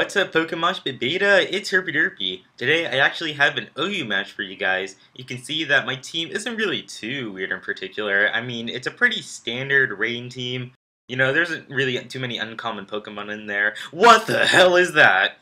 What's up, Pokemoshpitbeta? It's HerpyDerqy. Today I actually have an OU match for you guys. You can see that my team isn't really too weird in particular. I mean, it's a pretty standard rain team. You know, there's not really too many uncommon Pokemon in there. What the hell is that?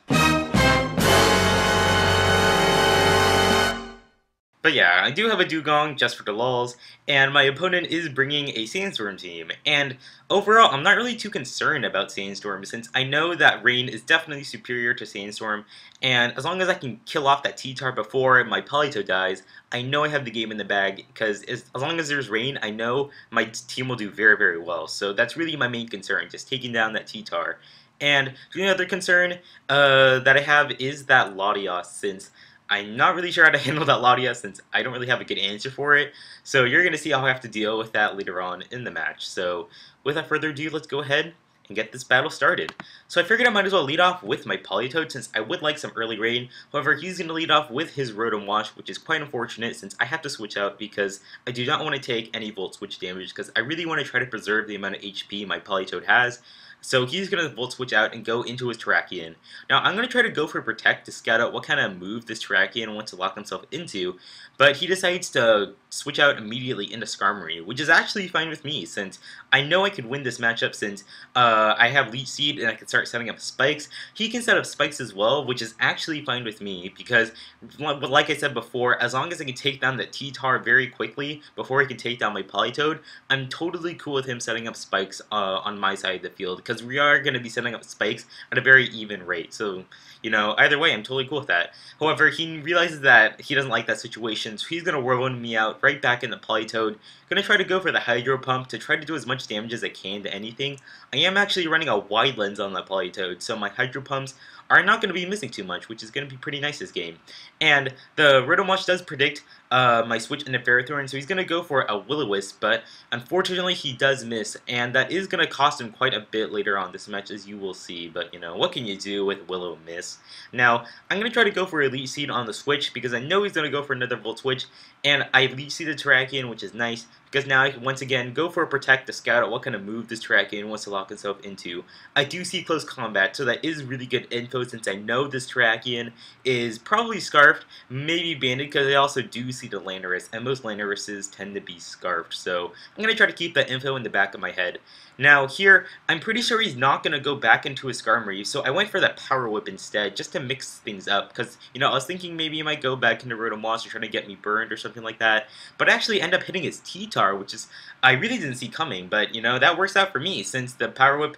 But yeah, I do have a Dugong just for the lulz, and my opponent is bringing a Sandstorm team. And overall, I'm not really too concerned about Sandstorm since I know that Rain is definitely superior to Sandstorm, and as long as I can kill off that T-Tar before my Polito dies, I know I have the game in the bag, because as long as there's Rain, I know my team will do very, very well. So that's really my main concern, just taking down that T-Tar. And the other concern that I have is that Latios, since I'm not really sure how to handle that Latias since I don't really have a good answer for it. So you're going to see how I have to deal with that later on in the match. So without further ado, let's go ahead and get this battle started. So I figured I might as well lead off with my Politoed since I would like some early rain. However, he's going to lead off with his Rotom Wash, which is quite unfortunate since I have to switch out because I do not want to take any Volt Switch damage because I really want to try to preserve the amount of HP my Politoed has. So he's going to Volt Switch out and go into his Terrakion. Now I'm going to try to go for Protect to scout out what kind of move this Terrakion wants to lock himself into, but he decides to switch out immediately into Skarmory, which is actually fine with me since I know I could win this matchup since I have Leech Seed and I can start setting up spikes. He can set up spikes as well, which is actually fine with me because, like I said before, as long as I can take down the T-Tar very quickly before he can take down my Politoed, I'm totally cool with him setting up spikes on my side of the field because we are going to be setting up spikes at a very even rate. So, you know, either way, I'm totally cool with that. However, he realizes that he doesn't like that situation, so he's going to whirlwind me out right back in the Politoed. Going to try to go for the Hydro Pump to try to do as much damage as I can to anything. I am actually running a wide lens on that Politoed, so my Hydro Pumps are not going to be missing too much, which is going to be pretty nice this game. And the Rotom Wash does predict my switch into Ferrothorn, so he's going to go for a Will-O-Wisp, but unfortunately he does miss, and that is going to cost him quite a bit later on this match, as you will see, but you know, what can you do with Will-O-Miss? Now, I'm going to try to go for a Leech Seed on the switch, because I know he's going to go for another Volt Switch, and I Leech Seed the Terrakion, which is nice, because now I can once again go for a Protect to scout out what kind of move this Terrakion wants to lock himself into. I do see Close Combat, so that is really good info since I know this Terrakion is probably Scarfed, maybe Banded, because I also do see the Landorus, and most Landorus's tend to be Scarfed, so I'm going to try to keep that info in the back of my head. Now here, I'm pretty sure he's not going to go back into his Skarmory, so I went for that Power Whip instead, just to mix things up, because, you know, I was thinking maybe he might go back into Rotom Wash or try to get me burned or something like that, but I actually end up hitting his T-Tar, which is, I really didn't see coming, but, you know, that works out for me, since the Power Whip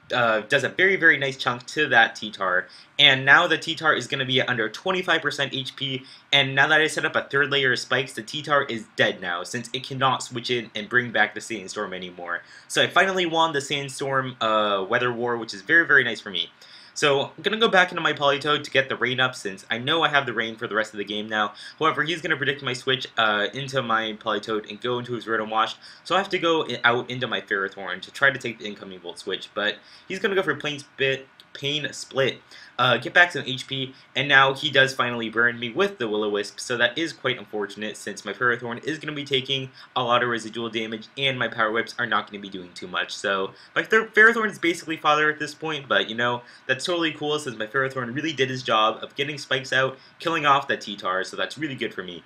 does a very, very nice chunk to that T-Tar, and now the T-Tar is going to be at under 25% HP, and now that I set up a third layer of spikes, the T-Tar is dead now, since it cannot switch in and bring back the Sandstorm anymore. So I finally won the Sandstorm Weather War, which is very, very nice for me. So I'm going to go back into my Politoed to get the rain up since I know I have the rain for the rest of the game now. However, he's going to predict my switch into my Politoed and go into his Rotom Wash. So I have to go out into my Ferrothorn to try to take the incoming Volt Switch. But he's going to go for Pain Split, get back some HP, and now he does finally burn me with the Will-O-Wisp, so that is quite unfortunate since my Ferrothorn is going to be taking a lot of residual damage and my Power Whips are not going to be doing too much. So my Ferrothorn is basically fodder at this point, but you know, that's totally cool since my Ferrothorn really did his job of getting spikes out, killing off that T-Tar, so that's really good for me.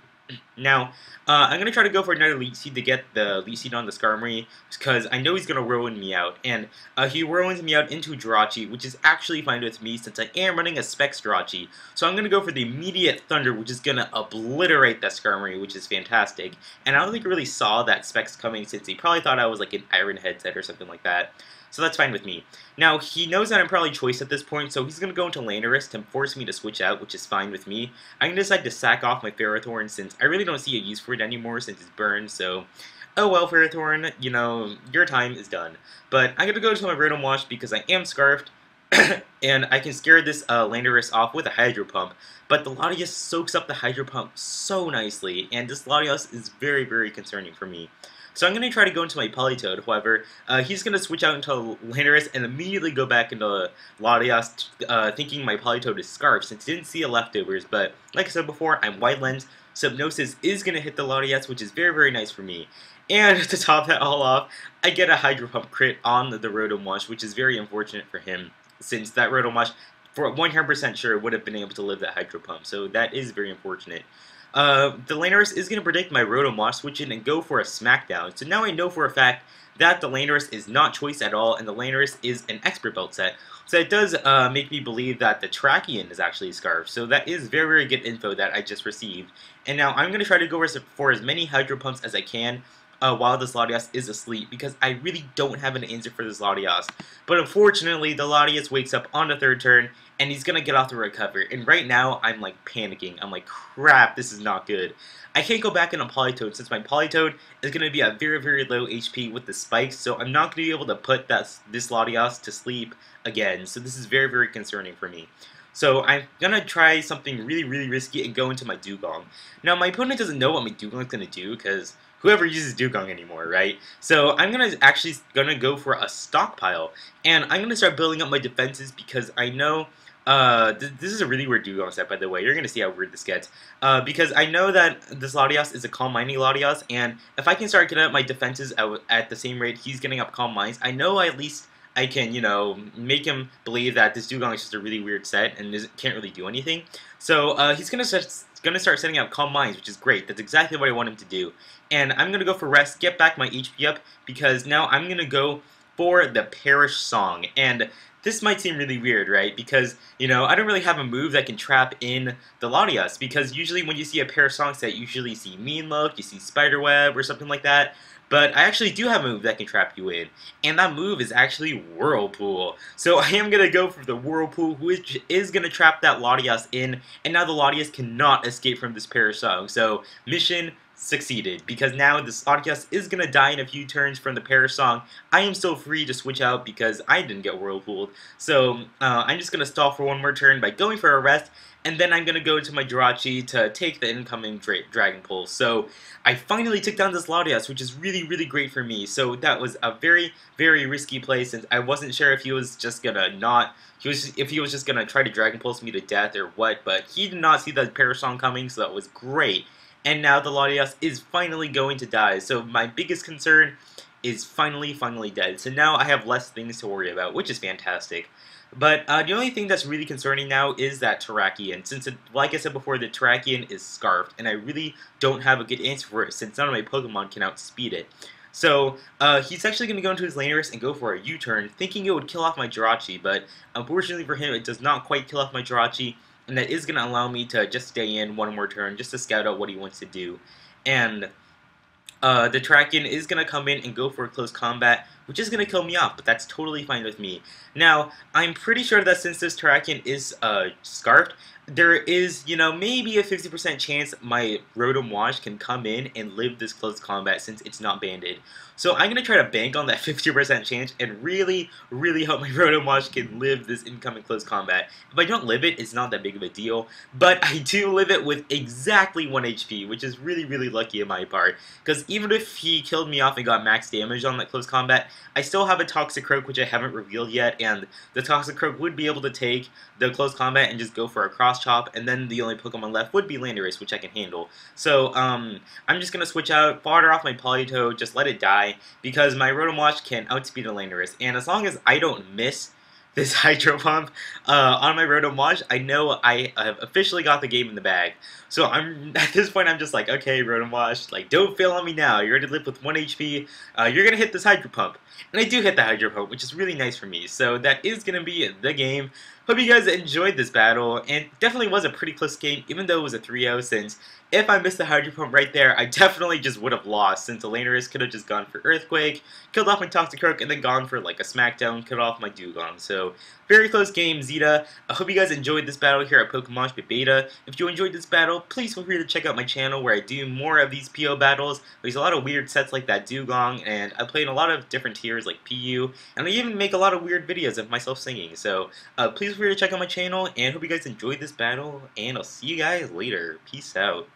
Now, I'm going to try to go for another Leech Seed to get the Leech Seed on the Skarmory, because I know he's going to whirlwind me out, and he whirlwinds me out into Jirachi, which is actually fine with me since I am running a Specs Jirachi. So I'm going to go for the immediate Thunder, which is going to obliterate that Skarmory, which is fantastic, and I don't think he really saw that Specs coming since he probably thought I was like an Iron Headset or something like that. So that's fine with me. Now, he knows that I'm probably choice at this point, so he's going to go into Landorus to force me to switch out, which is fine with me. I'm going to decide to sack off my Ferrothorn since I really don't see a use for it anymore since it's burned, so oh well, Ferrothorn, you know, your time is done. But I'm going to go to my Rotom Wash because I am Scarfed, and I can scare this Landorus off with a Hydro Pump. But the Latias soaks up the Hydro Pump so nicely, and this Latias is very, very concerning for me. So I'm going to try to go into my Politoed, however, he's going to switch out into Landorus and immediately go back into Latias, thinking my Politoed is Scarf, since he didn't see a leftovers, but like I said before, I'm Wide Lens, so Hypnosis is going to hit the Latias, which is very, very nice for me. And to top that all off, I get a Hydro Pump crit on the Rotom Wash, which is very unfortunate for him, since that Rotom Wash for 100% sure would have been able to live that Hydro Pump, so that is very unfortunate. The Landorus is going to predict my Rotom Mosh switch in and go for a Smackdown, so now I know for a fact that the Landorus is not choice at all, and the Landorus is an Expert Belt set. So it does make me believe that the Terrakion is actually a Scarf, so that is very, very good info that I just received. And now I'm going to try to go for as many Hydro Pumps as I can, while this Latias is asleep, because I really don't have an answer for this Latias. But unfortunately, the Latias wakes up on the 3rd turn, and he's gonna get off the recover. And right now, I'm like panicking. I'm like, crap, this is not good. I can't go back in a Politoed, since my Politoed is gonna be at very, very low HP with the spikes, so I'm not gonna be able to put this Latias to sleep again. So this is very, very concerning for me. So I'm gonna try something really, really risky and go into my Dugong. Now, my opponent doesn't know what my Dugong is gonna do, because whoever uses Dugong anymore, right? So I'm actually gonna go for a stockpile, and I'm gonna start building up my defenses because I know this is a really weird Dugong set, by the way. You're gonna see how weird this gets, because I know that this Latias is a Calm Mining Latias, and if I can start getting up my defenses at the same rate he's getting up Calm Mines, I know at least I can, you know, make him believe that this Dugong is just a really weird set and can't really do anything. So he's gonna start setting up Calm Minds, which is great. That's exactly what I want him to do. And I'm gonna go for rest, get back my HP up, because now I'm gonna go for the Perish Song. And this might seem really weird, right? Because, you know, I don't really have a move that can trap in the Latias, because usually when you see a Perish Song set, you usually see Mean Look, you see Spiderweb, or something like that. But I actually do have a move that can trap you in, and that move is actually Whirlpool. So I am going to go for the Whirlpool, which is going to trap that Latias in, and now the Latias cannot escape from this Perish Song. So mission succeeded, because now this Latias is going to die in a few turns from the Perish Song. I am still free to switch out because I didn't get Whirlpooled. So I'm just going to stall for one more turn by going for a rest, and then I'm going to go into my Jirachi to take the incoming Dragon Pulse. So I finally took down this Latias, which is really, really great for me. So that was a very, very risky play, since I wasn't sure if he was just going to if he was just going to try to Dragon Pulse me to death or what, but he did not see the Perish Song coming, so that was great. And now the Latias is finally going to die. So my biggest concern is finally dead. So now I have less things to worry about, which is fantastic. But the only thing that's really concerning now is that Terrakion, since, like I said before, the Terrakion is Scarfed, and I really don't have a good answer for it, since none of my Pokemon can outspeed it. So he's actually going to go into his Landorus and go for a U-turn, thinking it would kill off my Jirachi, but unfortunately for him, it does not quite kill off my Jirachi, and that is going to allow me to just stay in one more turn, just to scout out what he wants to do. And the Terrakion is going to come in and go for a close combat, which is going to kill me off, but that's totally fine with me. Now, I'm pretty sure that since this Terrakion is Scarfed, there is, you know, maybe a 50% chance my Rotom Wash can come in and live this close combat since it's not banded. So I'm going to try to bank on that 50% chance and really, really hope my Rotom Wash can live this incoming close combat. If I don't live it, it's not that big of a deal, but I do live it with exactly 1 HP, which is really, really lucky on my part. Because even if he killed me off and got max damage on that close combat, I still have a Toxicroak, which I haven't revealed yet, and the Toxicroak would be able to take the close combat and just go for a cross chop, and then the only Pokemon left would be Landorus, which I can handle. So I'm just going to switch out, fodder off my Politoed, just let it die, because my Rotom Wash can outspeed a Landorus, and as long as I don't miss this Hydro Pump on my Rotom Mosh, I know I have officially got the game in the bag. So at this point, I'm just like, okay, Rotom Mosh, like, don't fail on me now. You already live with 1 HP. You're going to hit this Hydro Pump. And I do hit the Hydro Pump, which is really nice for me. So that is going to be the game. Hope you guys enjoyed this battle, and definitely was a pretty close game, even though it was a 3-0, since if I missed the Hydro Pump right there, I definitely just would have lost, since the Landorus could have just gone for Earthquake, killed off my Toxicroak, and then gone for like a Smackdown, killed off my Dugong. So, very close game, Zeta. I hope you guys enjoyed this battle here at Pokemoshpitbeta. If you enjoyed this battle, please feel free to check out my channel where I do more of these PO battles. There's a lot of weird sets like that Dugong, and I play in a lot of different tiers like PU, and I even make a lot of weird videos of myself singing. So, please feel free to check out my channel, and hope you guys enjoyed this battle, and I'll see you guys later. Peace out.